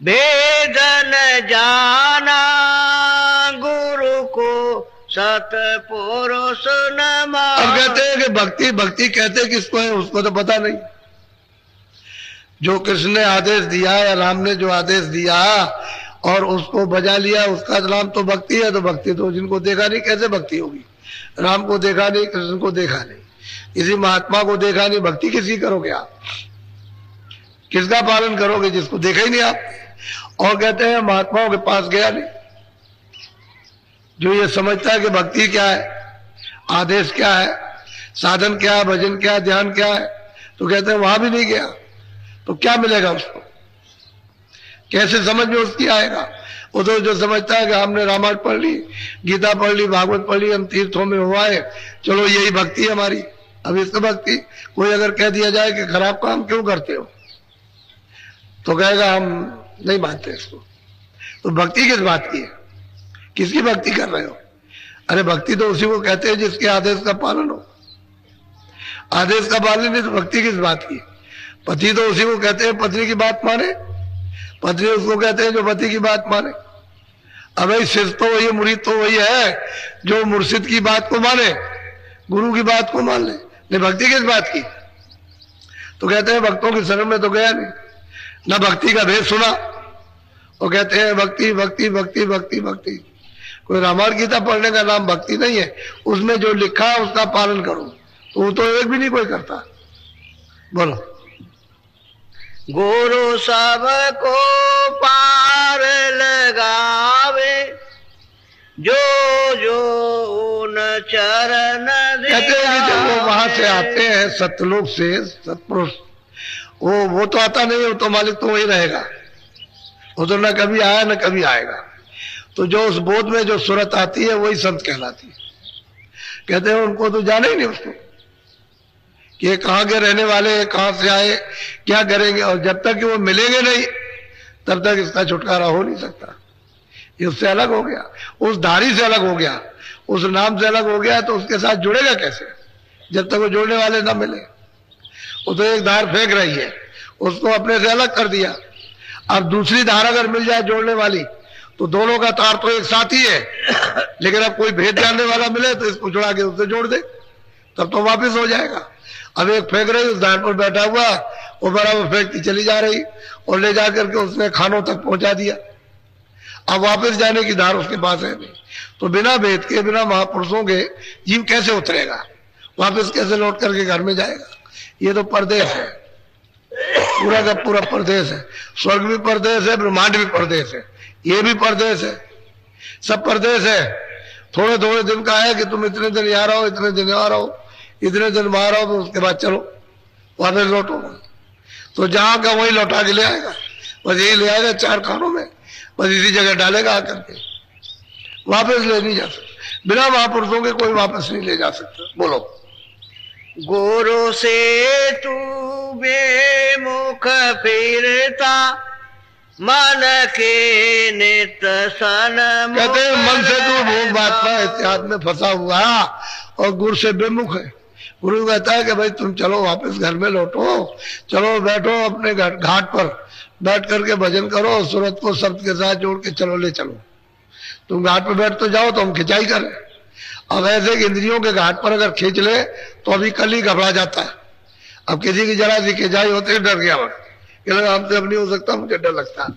भेद न जाना गुरु को सतपुरुष न माना। अब कहते हैं कि भक्ति भक्ति कहते हैं किसको है, उसको तो पता नहीं। जो कृष्ण ने आदेश दिया या राम ने जो आदेश दिया और उसको बजा लिया, उसका नाम तो भक्ति है। तो भक्ति तो जिनको देखा नहीं कैसे भक्ति होगी? राम को देखा नहीं, कृष्ण को देखा नहीं, किसी महात्मा को देखा नहीं, भक्ति किसी करोगे आप? किसका पालन करोगे जिसको देखा ही नहीं आप? और कहते हैं महात्माओं के पास गया नहीं। जो ये समझता है कि भक्ति क्या है, आदेश क्या है, साधन क्या है, भजन क्या है, ध्यान क्या है, तो कहते हैं वहां भी नहीं गया। तो क्या मिलेगा उसको? कैसे समझ में उसकी आएगा? वो तो जो समझता है कि हमने रामायण पढ़ ली, गीता पढ़ ली, भागवत पढ़ ली, हम तीर्थों में हुआ है, चलो यही भक्ति है हमारी। अब इसको भक्ति कोई अगर कह दिया जाए कि खराब काम क्यों करते हो, तो कहेगा हम नहीं मानते इसको। तो भक्ति किस बात की है? किसकी भक्ति कर रहे हो? अरे भक्ति तो उसी को कहते हैं जिसके आदेश का पालन हो। आदेश का पालन नहीं तो भक्ति किस बात की? पति तो उसी को कहते हैं पत्नी की बात माने, पत्नी उसको कहते हैं जो पति की बात माने। अब भाई शिष्य तो वही, मुरीद तो वही है जो मुर्शिद की बात को माने, गुरु की बात को मान ले। नहीं भक्ति किस बात की? तो कहते हैं भक्तों की शरण में तो गया नहीं, ना भक्ति का भेद सुना, और कहते हैं भक्ति भक्ति भक्ति भक्ति भक्ति। कोई रामायण गीता पढ़ने का नाम भक्ति नहीं है। उसमें जो लिखा है उसका पालन करो, तो वो तो एक भी नहीं कोई करता। बोलो। गुरु सबको पार लगावे जो जो उन चरण कहते हैं कि जब वो वहां से आते हैं सतलोक से, सतपुरुष, वो तो आता नहीं, वो तो मालिक तो वही रहेगा, वो तो न कभी आया न कभी आएगा। तो जो उस बोध में जो सूरत आती है वही संत कहलाती है। कहते हैं उनको तो जाने ही नहीं उसको कि ये कहाँ के रहने वाले हैं, कहाँ से आए, क्या करेंगे। और जब तक कि वो मिलेंगे नहीं तब तक इसका छुटकारा हो नहीं सकता। ये उससे अलग हो गया, उस धारी से अलग हो गया, उस नाम से अलग हो गया, तो उसके साथ जुड़ेगा कैसे जब तक वो जोड़ने वाले ना मिले? वो तो एक धार फेंक रही है, उसको अपने से अलग कर दिया। अब दूसरी धार अगर मिल जाए जोड़ने वाली तो दोनों का तार तो एक साथ ही है, लेकिन अब कोई भेद जानने वाला मिले तो इसको जुड़ा के उससे जोड़ दे, तब तो वापस हो जाएगा। अब एक फेंक रही, उस धार पर बैठा हुआ, वो बराबर फेंकती चली जा रही और ले जाकर के उसने खानों तक पहुंचा दिया। अब वापस जाने की धार उसके पास है नहीं। तो बिना भेद के, बिना महापुरुषों के जीव कैसे उतरेगा, वापस कैसे लौट करके घर में जाएगा? ये तो परदेश है, पूरा का पूरा परदेश है। स्वर्ग भी परदेश है, ब्रह्मांड भी परदेश है, ये भी परदेश है, सब परदेश है। थोड़े थोड़े दिन का है कि तुम इतने दिन यहाँ रहो, इतने दिन यहाँ रहो, इतने दिन वहां रहो, तो उसके बाद चलो वापस लौटो। तो जहां का वही लौटा के ले आएगा, बस यही ले आएगा चार खानों में, बस इसी जगह डालेगा आकर के, वापस ले नहीं जा सकता। बिना महापुरुषों के कोई वापस नहीं ले जा सकता। बोलो। गुरु से तू बेमुख फिरता मन के नित सन। कहते हैं मन से तू भोग बांटता इत्यादि में फंसा हुआ और गुरु से बेमुख है। गुरु कहता है कि भाई तुम चलो वापस घर में लौटो, चलो बैठो अपने घाट पर बैठ करके भजन करो, सूरत को शब्द के साथ जोड़ के चलो, ले चलो। तुम घाट पर बैठ तो जाओ तो हम खिंचाई करें। अब ऐसे कि इंद्रियों के घाट पर अगर खींच ले तो अभी कल ही घबरा जाता है। अब किसी की जरा सी खिंचाई होते ही डर गया, हमसे अब नहीं हो सकता, मुझे डर लगता है।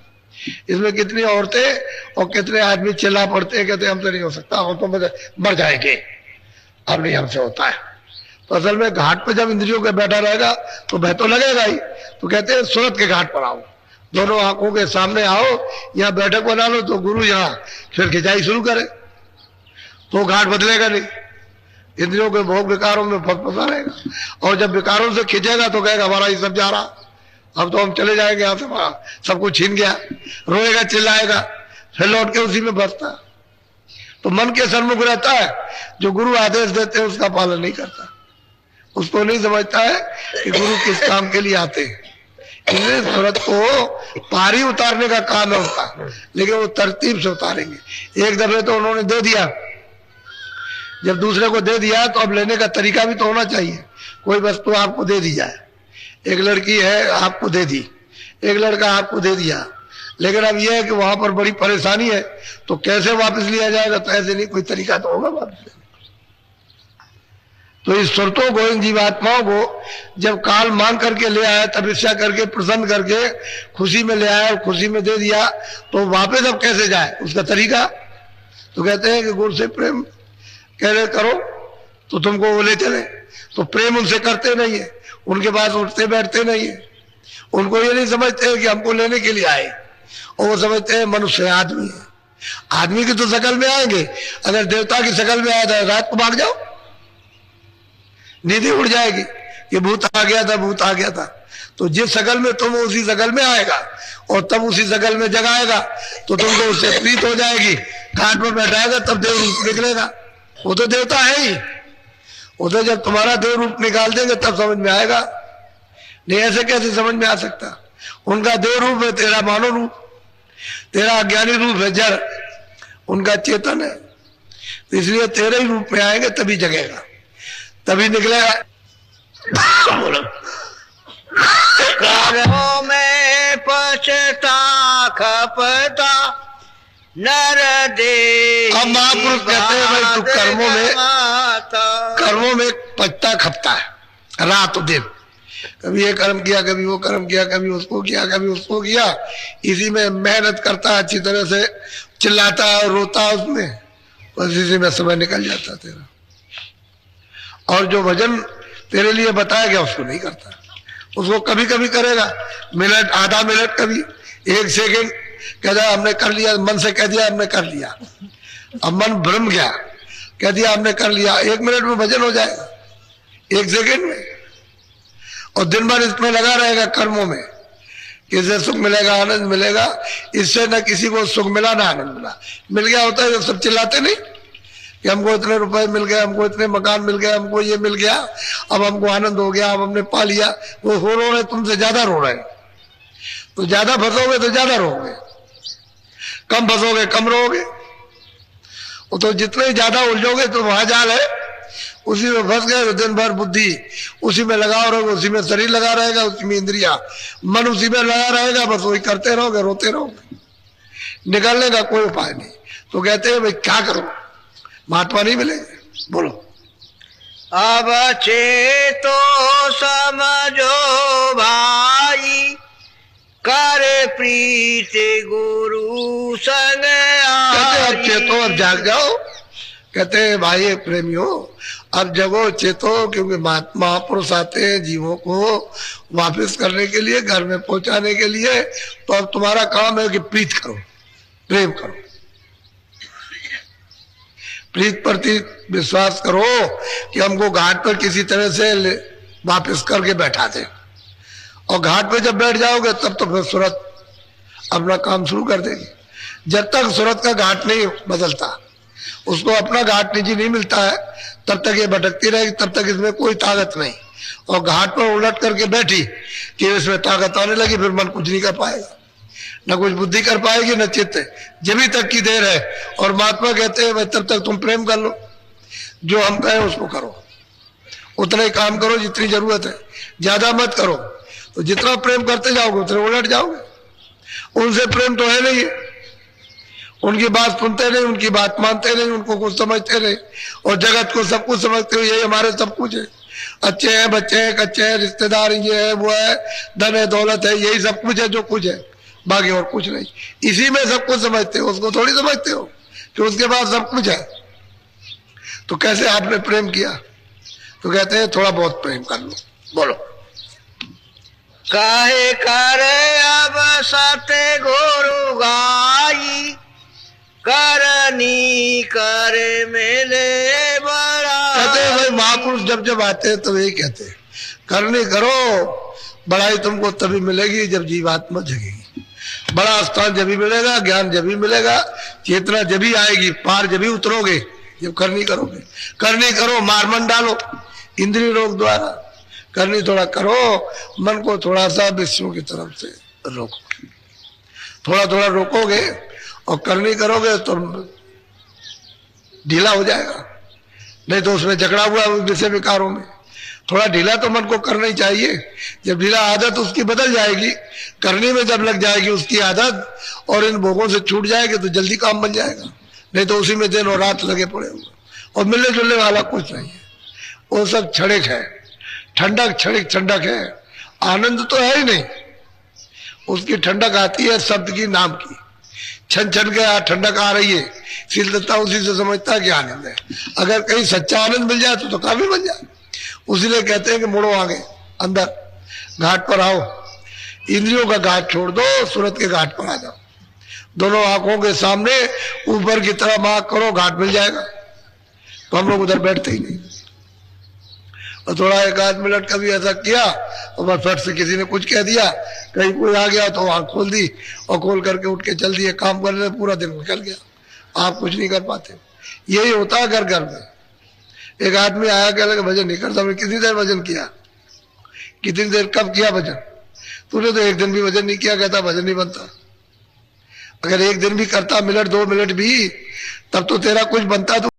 इसमें कितनी औरतें और कितने आदमी चिल्ला पड़ते हैं, कहते हमसे नहीं हो सकता, हम तो मर जाएंगे, अब नहीं हमसे होता है। तो असल में घाट पर जब इंद्रियों के बैठा रहेगा तो भय तो लगेगा ही। तो कहते हैं सूरत के घाट पर आओ, दोनों आंखों के सामने आओ, यहाँ बैठक बना लो, तो गुरु यहाँ फिर खिंचाई शुरू करे, तो घाट बदलेगा नहीं, इंद्रियों के भोग विकारों में फंसा रहेगा। और जब विकारों से खिंचेगा तो कहेगा हमारा ये सब जा रहा, अब तो हम चले जाएंगे यहाँ से, सब कुछ छीन गया, रोएगा चिल्लाएगा, फिर लौट के उसी में फंसता। तो मन के सन्मुख रहता है, जो गुरु आदेश देते हैं उसका पालन नहीं करता, उसको नहीं समझता है कि गुरु किस काम के लिए आते हैं। इसलिए सूरत को पारी उतारने का काम है उसका, लेकिन वो तरतीब से उतारेंगे। एक दफे तो उन्होंने दे दिया, जब दूसरे को दे दिया तो अब लेने का तरीका भी तो होना चाहिए। कोई वस्तु आपको दे दी जाए, एक लड़की है आपको दे दी, एक लड़का आपको दे दिया, लेकिन अब यह है कि वहां पर बड़ी परेशानी है, तो कैसे वापस लिया जाएगा? तो ऐसे नहीं, कोई तरीका तो होगा वापस लेने। तो इस सुरतों को, इन जीवात्माओं को जब काल मांग करके ले आया, तपस्या करके, प्रसन्न करके, खुशी में ले आया और खुशी में दे दिया, तो वापस अब कैसे जाए, उसका तरीका? तो कहते हैं कि गुरु से प्रेम कह रहे करो तो तुमको वो ले चले। तो प्रेम उनसे करते नहीं है, उनके पास उठते बैठते नहीं है, उनको ये नहीं समझते कि हमको लेने के लिए आए, और वो समझते हैं मनुष्य आदमी है। आदमी की तो शकल में आएंगे, अगर देवता की शकल में आया था रात को भाग जाओ, नींद उड़ जाएगी कि भूत आ गया था, भूत आ गया था। तो जिस शकल में तुम, उसी शकल में आएगा और तब उसी शकल में जगाएगा, तो तुमको उससे प्रीत हो जाएगी, घाट पर बैठाएगा, तब देव रूप निकलेगा। वो तो देवता है ही, वो तो जब तुम्हारा देव रूप निकाल देंगे तब समझ में आएगा। नहीं ऐसे कैसे समझ में आ सकता? उनका देव रूप है तेरा मानव रूप, तेरा अज्ञानी रूप है जड़, उनका चेतन है। तो इसलिए तेरे ही रूप में आएंगे तभी जगेगा, तभी निकलेगा। कर्मों में पछता खपता नर दे। अब महापुरुष कहते हैं भाई तू कर्मों में पछता खपता है रात दिन, कभी ये कर्म किया, कभी वो कर्म किया, कभी उसको किया, कभी उसको किया, इसी में मेहनत करता, अच्छी तरह से चिल्लाता और रोता उसमें, बस इसी में समय निकल जाता तेरा। और जो भजन तेरे लिए बताया गया उसको नहीं करता, उसको कभी कभी करेगा, मिनट, आधा मिनट, कभी 1 सेकेंड, कहता हमने कर लिया, मन से कह दिया हमने कर लिया, अब मन भ्रम गया, कह दिया हमने कर लिया, 1 मिनट में भजन हो जाएगा, 1 सेकेंड में। और दिन भर इसमें लगा रहेगा कर्मों में, किससे सुख मिलेगा, आनंद मिलेगा, इससे न किसी को सुख मिला ना आनंद मिला। मिल गया होता है, सब चिल्लाते नहीं कि हमको इतने रुपए मिल गए, हमको इतने मकान मिल गए, हमको ये मिल गया, अब हमको आनंद हो गया, अब हमने पा लिया। वो रो रहे, तुमसे ज्यादा रो रहे। तो ज्यादा फंसोगे तो ज्यादा रोगे, कम फंसोगे कम रोगे। वो तो जितने ज्यादा उलझोगे तो वहां जाल है, उसी में फंस गए तो दिन भर बुद्धि उसी में लगा रहोगे, उसी में शरीर लगा रहेगा, उसी में इंद्रिया, मन उसी में लगा रहेगा, बस वही करते रहोगे, रोते रहोगे, निकलने का कोई उपाय नहीं। तो कहते हैं भाई क्या करो, महात्मा नहीं मिलेंगे। बोलो। अब चेतो समझो भाई, कर प्रीत गुरु संग कहते अब चेतो, अब जाग जाओ। कहते हैं भाई प्रेमियों अब जगो, चेतो, क्योंकि महापुरुष आते हैं जीवों को वापस करने के लिए, घर में पहुंचाने के लिए। तो अब तुम्हारा काम है कि प्रीत करो, प्रेम करो, प्रीत प्रति विश्वास करो कि हमको घाट पर किसी तरह से वापस करके बैठा दे। और घाट पे जब बैठ जाओगे तब तो फिर सूरत अपना काम शुरू कर देगी। जब तक सूरत का घाट नहीं बदलता, उसको अपना घाट निजी नहीं मिलता है, तब तक ये भटकती रहेगी, तब तक इसमें कोई ताकत नहीं। और घाट पर उलट करके बैठी कि इसमें ताकत आने लगी, फिर मन कुछ नहीं कर पाएगा, न कुछ बुद्धि कर पाएगी, न चित्त, जब तक की देर है। और महात्मा कहते हैं भाई तब तक तुम प्रेम कर लो, जो हम कहें उसको करो, उतना ही काम करो जितनी जरूरत है, ज्यादा मत करो। तो जितना प्रेम करते जाओगे उतने उलट जाओगे। उनसे प्रेम तो है नहीं, उनकी बात सुनते नहीं, उनकी बात मानते नहीं, उनको कुछ समझते नहीं, और जगत को सब कुछ समझते हो, यही हमारे सब कुछ है, अच्छे हैं, बच्चे हैं, कच्चे हैं, रिश्तेदार ये है, वो है, धन है, दौलत है, यही सब कुछ है जो कुछ है, बाकी और कुछ नहीं। इसी में सब कुछ समझते हो, उसको थोड़ी समझते हो कि उसके पास सब कुछ है। तो कैसे आपने प्रेम किया? तो कहते हैं थोड़ा बहुत प्रेम कर लो। बोलो। काहे करे अब सत्य गुरु गाई, करनी करे मेले बड़ा। कहते हैं भाई महापुरुष जब जब आते हैं तो यही कहते हैं, करनी करो, बड़ाई तुमको तभी मिलेगी जब जीवात्मा जगेगी। बड़ा स्थान जब भी मिलेगा, ज्ञान जब भी मिलेगा, चेतना जब भी आएगी, पार जब भी उतरोगे जब करनी करोगे। करनी करो, मार मन डालो इंद्रिय रोग द्वारा, करनी थोड़ा करो, मन को थोड़ा सा विषयों की तरफ से रोको, थोड़ा थोड़ा रोकोगे और करनी करोगे तो ढीला हो जाएगा। नहीं तो उसमें झगड़ा हुआ विषय विकारों में, थोड़ा ढीला तो मन को करना ही चाहिए। जब ढीला आदत उसकी बदल जाएगी, करने में जब लग जाएगी उसकी आदत, और इन भोगों से छूट जाएंगे तो जल्दी काम बन जाएगा, नहीं तो उसी में दिन और रात लगे पड़े होंगे और मिलने जुलने वाला कुछ नहीं है। वो सब क्षणिक है, ठंडक क्षणिक ठंडक है, आनंद तो है ही नहीं। उसकी ठंडक आती है शब्द की, नाम की। छन छन के ठंडक आ रही है, शीलदत्ता उसी से समझता है कि आनंद है। अगर कहीं सच्चा आनंद मिल जाए तो काफी बन जाए। उसीलिए कहते हैं कि मुड़ो आगे, अंदर घाट पर आओ, इंद्रियों का घाट छोड़ दो, सूरत के घाट पर आ जाओ। दोनों आंखों के सामने ऊपर की तरफ आंख करो, घाट मिल जाएगा। तो हम लोग उधर बैठते ही नहीं। और थोड़ा एक आध मिनट कभी ऐसा किया तो बस फट से किसी ने कुछ कह दिया, कहीं कोई आ गया तो आंख खोल दी और खोल करके उठ के चल दिए, काम करने पूरा दिन निकल गया। आप कुछ नहीं कर पाते। यही होता है घर घर में। एक आदमी आया, कह लगे भजन नहीं करता। कितनी देर भजन किया? कितनी देर कब किया भजन? तूने तो एक दिन भी भजन नहीं किया। कहता भजन नहीं बनता। अगर एक दिन भी करता, मिनट 2 मिनट भी, तब तो तेरा कुछ बनता। तो